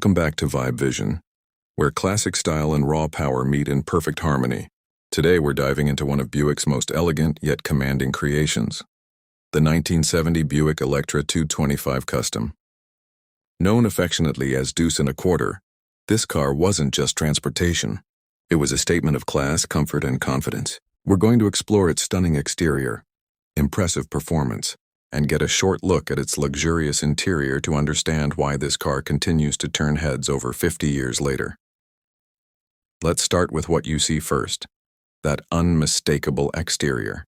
Welcome back to Vibe Vision, where classic style and raw power meet in perfect harmony. Today we're diving into one of Buick's most elegant yet commanding creations, the 1970 Buick Electra 225 Custom. Known affectionately as Deuce and a Quarter, this car wasn't just transportation. It was a statement of class, comfort, and confidence. We're going to explore its stunning exterior, impressive performance, and get a short look at its luxurious interior to understand why this car continues to turn heads over 50 years later. Let's start with what you see first, that unmistakable exterior.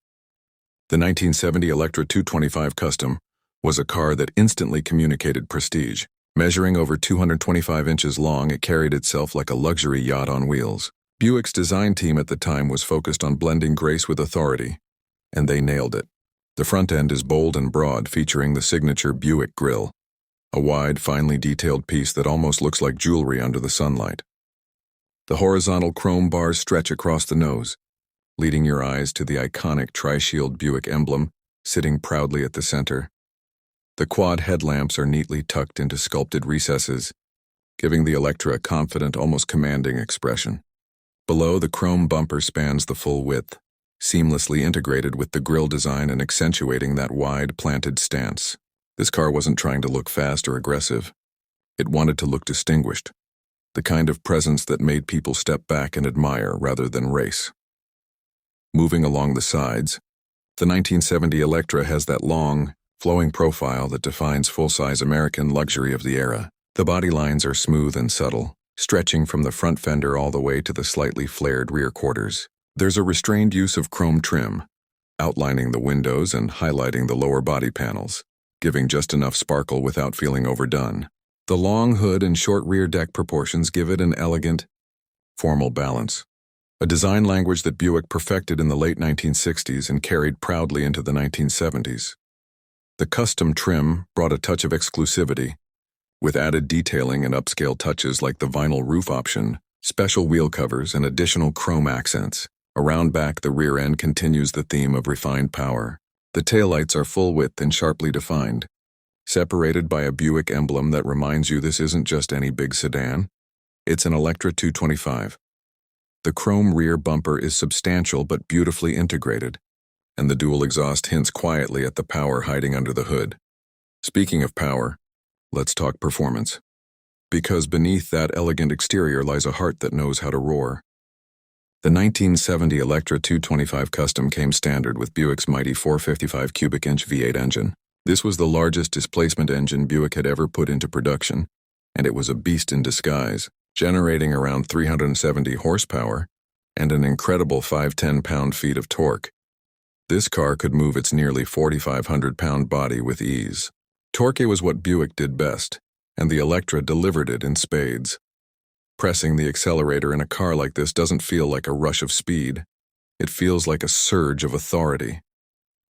The 1970 Electra 225 Custom was a car that instantly communicated prestige. Measuring over 225 inches long, it carried itself like a luxury yacht on wheels. Buick's design team at the time was focused on blending grace with authority, and they nailed it. The front end is bold and broad, featuring the signature Buick grille, a wide, finely detailed piece that almost looks like jewelry under the sunlight. The horizontal chrome bars stretch across the nose, leading your eyes to the iconic tri-shield Buick emblem sitting proudly at the center. The quad headlamps are neatly tucked into sculpted recesses, giving the Electra a confident, almost commanding expression. Below, the chrome bumper spans the full width, seamlessly integrated with the grille design and accentuating that wide, planted stance. This car wasn't trying to look fast or aggressive. It wanted to look distinguished, the kind of presence that made people step back and admire rather than race. Moving along the sides, the 1970 Electra has that long, flowing profile that defines full-size American luxury of the era. The body lines are smooth and subtle, stretching from the front fender all the way to the slightly flared rear quarters. There's a restrained use of chrome trim, outlining the windows and highlighting the lower body panels, giving just enough sparkle without feeling overdone. The long hood and short rear deck proportions give it an elegant, formal balance, a design language that Buick perfected in the late 1960s and carried proudly into the 1970s. The custom trim brought a touch of exclusivity, with added detailing and upscale touches like the vinyl roof option, special wheel covers, and additional chrome accents. Around back, the rear end continues the theme of refined power. The taillights are full width and sharply defined, separated by a Buick emblem that reminds you this isn't just any big sedan. It's an Electra 225. The chrome rear bumper is substantial but beautifully integrated, and the dual exhaust hints quietly at the power hiding under the hood. Speaking of power, let's talk performance. Because beneath that elegant exterior lies a heart that knows how to roar. The 1970 Electra 225 Custom came standard with Buick's mighty 455 cubic inch V8 engine. This was the largest displacement engine Buick had ever put into production, and it was a beast in disguise, generating around 370 horsepower and an incredible 510 pound-feet of torque. This car could move its nearly 4,500-pound body with ease. Torque was what Buick did best, and the Electra delivered it in spades. Pressing the accelerator in a car like this doesn't feel like a rush of speed. It feels like a surge of authority.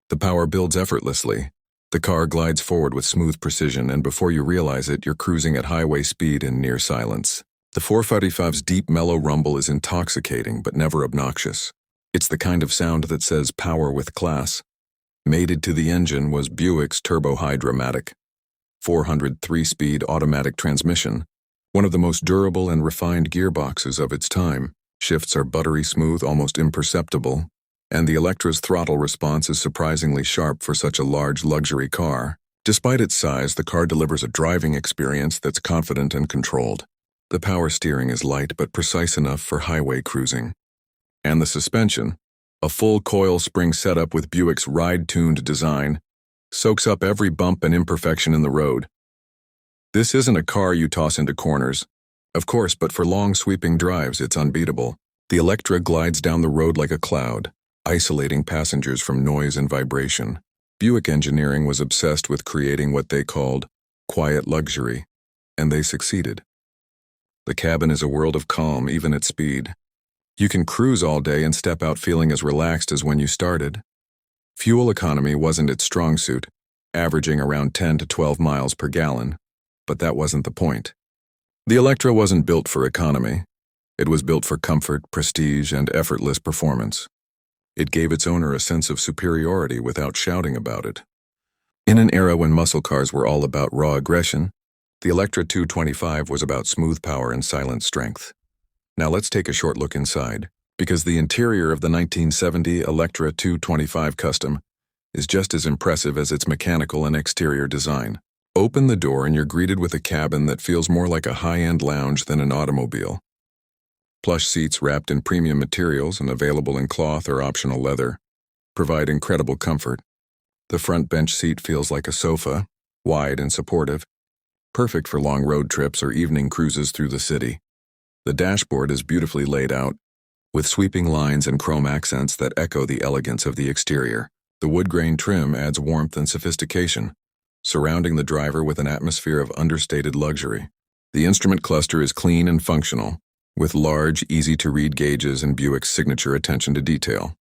The power builds effortlessly. The car glides forward with smooth precision, and before you realize it, you're cruising at highway speed in near silence. The 455's deep, mellow rumble is intoxicating but never obnoxious. It's the kind of sound that says power with class. Mated to the engine was Buick's Turbo Hydra-matic 403-speed automatic transmission, one of the most durable and refined gearboxes of its time. Shifts are buttery smooth, almost imperceptible, and the Electra's throttle response is surprisingly sharp for such a large luxury car. Despite its size, the car delivers a driving experience that's confident and controlled. The power steering is light but precise enough for highway cruising. And the suspension, a full coil spring setup with Buick's ride-tuned design, soaks up every bump and imperfection in the road. This isn't a car you toss into corners, of course, but for long sweeping drives it's unbeatable. The Electra glides down the road like a cloud, isolating passengers from noise and vibration. Buick engineering was obsessed with creating what they called quiet luxury, and they succeeded. The cabin is a world of calm even at speed. You can cruise all day and step out feeling as relaxed as when you started. Fuel economy wasn't its strong suit, averaging around 10 to 12 miles per gallon, but that wasn't the point. The Electra wasn't built for economy. It was built for comfort, prestige, and effortless performance. It gave its owner a sense of superiority without shouting about it. In an era when muscle cars were all about raw aggression, The Electra 225 was about smooth power and silent strength. Now let's take a short look inside, because the interior of the 1970 Electra 225 Custom is just as impressive as its mechanical and exterior design. Open the door and you're greeted with a cabin that feels more like a high-end lounge than an automobile. Plush seats wrapped in premium materials and available in cloth or optional leather provide incredible comfort. The front bench seat feels like a sofa, wide and supportive, perfect for long road trips or evening cruises through the city. The dashboard is beautifully laid out, with sweeping lines and chrome accents that echo the elegance of the exterior. The wood grain trim adds warmth and sophistication, surrounding the driver with an atmosphere of understated luxury. The instrument cluster is clean and functional, with large, easy-to-read gauges and Buick's signature attention to detail.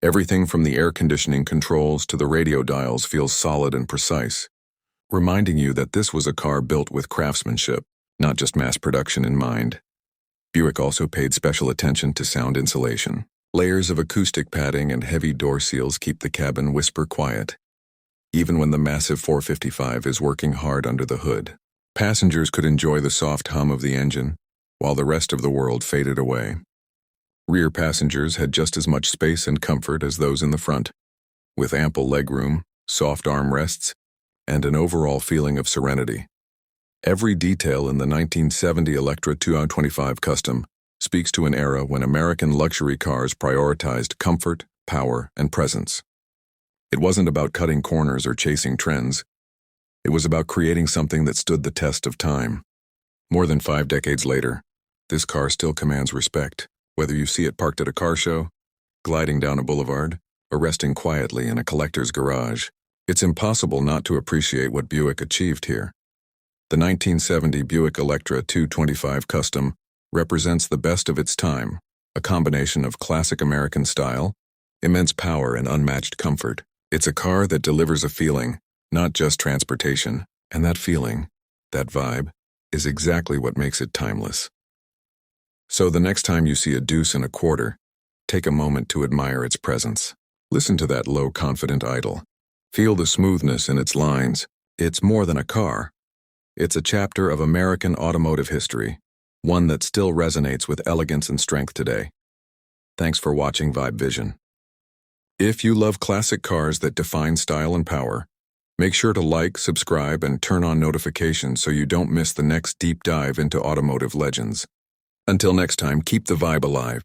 Everything from the air conditioning controls to the radio dials feels solid and precise, reminding you that this was a car built with craftsmanship, not just mass production in mind. Buick also paid special attention to sound insulation. Layers of acoustic padding and heavy door seals keep the cabin whisper quiet, even when the massive 455 is working hard under the hood. Passengers could enjoy the soft hum of the engine, while the rest of the world faded away. Rear passengers had just as much space and comfort as those in the front, with ample legroom, soft armrests, and an overall feeling of serenity. Every detail in the 1970 Electra 225 Custom speaks to an era when American luxury cars prioritized comfort, power, and presence. It wasn't about cutting corners or chasing trends. It was about creating something that stood the test of time. More than 5 decades later, this car still commands respect, whether you see it parked at a car show, gliding down a boulevard, or resting quietly in a collector's garage. It's impossible not to appreciate what Buick achieved here. The 1970 Buick Electra 225 Custom represents the best of its time, a combination of classic American style, immense power, and unmatched comfort. It's a car that delivers a feeling, not just transportation, and that feeling, that vibe, is exactly what makes it timeless. So the next time you see a Deuce in a quarter, take a moment to admire its presence. Listen to that low, confident idle. Feel the smoothness in its lines. It's more than a car. It's a chapter of American automotive history, one that still resonates with elegance and strength today. Thanks for watching Vibe Vision. If you love classic cars that define style and power, make sure to like, subscribe, and turn on notifications so you don't miss the next deep dive into automotive legends. Until next time, keep the vibe alive.